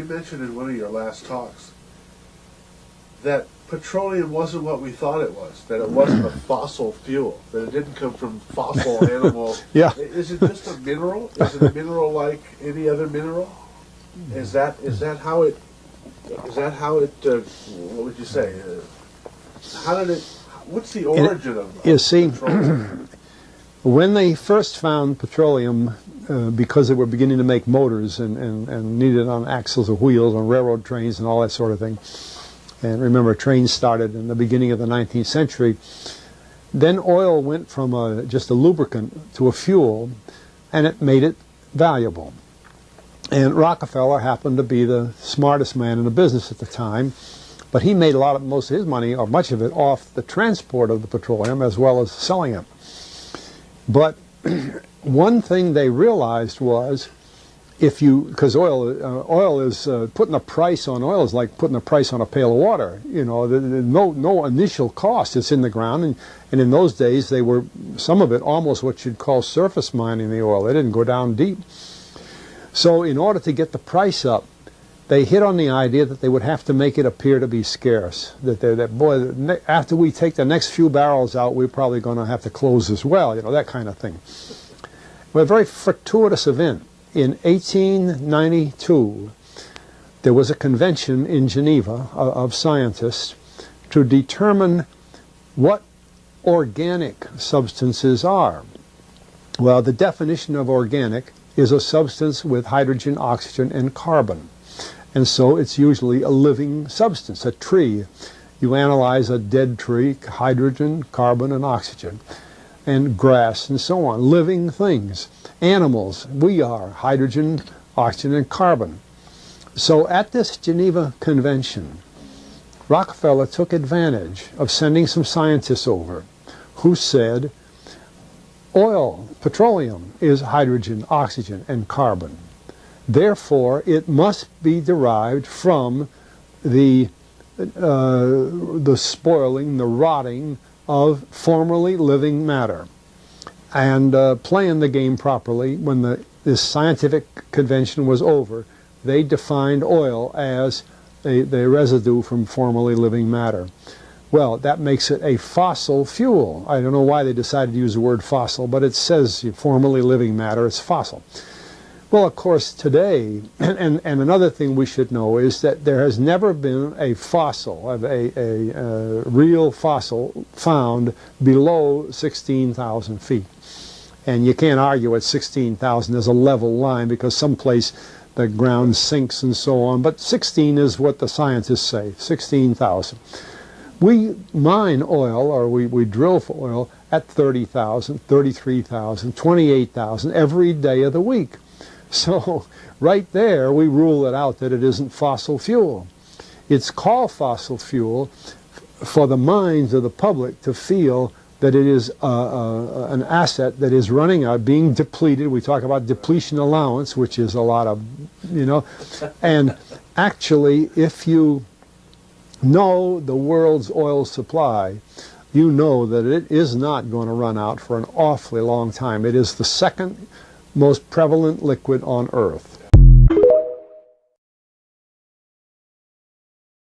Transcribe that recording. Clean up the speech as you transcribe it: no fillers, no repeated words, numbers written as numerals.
You mentioned in one of your last talks that petroleum wasn't what we thought it was, that it wasn't a fossil fuel, that it didn't come from fossil animal. Yeah. Is it just a mineral? Is it a mineral like any other mineral? Is that how it, what would you say? How did it, what's the origin of You see, petroleum? when they first found petroleum, because they were beginning to make motors and needed on axles or wheels on railroad trains and all that sort of thing, and remember trains started in the beginning of the 19th century, then oil went from just a lubricant to a fuel, and it made it valuable. And Rockefeller happened to be the smartest man in the business at the time, but he made most of his money, or much of it, off the transport of the petroleum as well as selling it. But one thing they realized was, because oil is putting a price on oil is like putting a price on a pail of water. You know, no initial cost. It's in the ground, and in those days they were, some of it almost what you'd call surface mining the oil. They didn't go down deep. So in order to get the price up, they hit on the idea that they would have to make it appear to be scarce. That boy, after we take the next few barrels out, we're probably going to have to close as well. You know, that kind of thing. Well, a very fortuitous event. In 1892, there was a convention in Geneva of scientists to determine what organic substances are. Well, the definition of organic is a substance with hydrogen, oxygen, and carbon. And so it's usually a living substance, a tree. You analyze a dead tree, hydrogen, carbon, and oxygen, and grass, and so on, living things. Animals, we are hydrogen, oxygen, and carbon. So at this Geneva Convention, Rockefeller took advantage of sending some scientists over who said, oil, petroleum, is hydrogen, oxygen, and carbon. Therefore, it must be derived from the spoiling, the rotting of formerly living matter. And playing the game properly, when this scientific convention was over, they defined oil as the residue from formerly living matter. Well, that makes it a fossil fuel. I don't know why they decided to use the word fossil, but it says formerly living matter, it's fossil. Well, of course, today, and another thing we should know is that there has never been a fossil, a real fossil, found below 16,000 feet. And you can't argue at 16,000 as a level line, because someplace the ground sinks and so on. But 16 is what the scientists say, 16,000. We mine oil, or we drill for oil, at 30,000, 33,000, 28,000 every day of the week. So right there we rule it out that it isn't fossil fuel. It's called fossil fuel for the minds of the public to feel that it is an asset that is running out, being depleted. We talk about depletion allowance, which is a lot of, you know. And actually, if you know the world's oil supply, you know that it is not going to run out for an awfully long time. It is the second most prevalent liquid on Earth.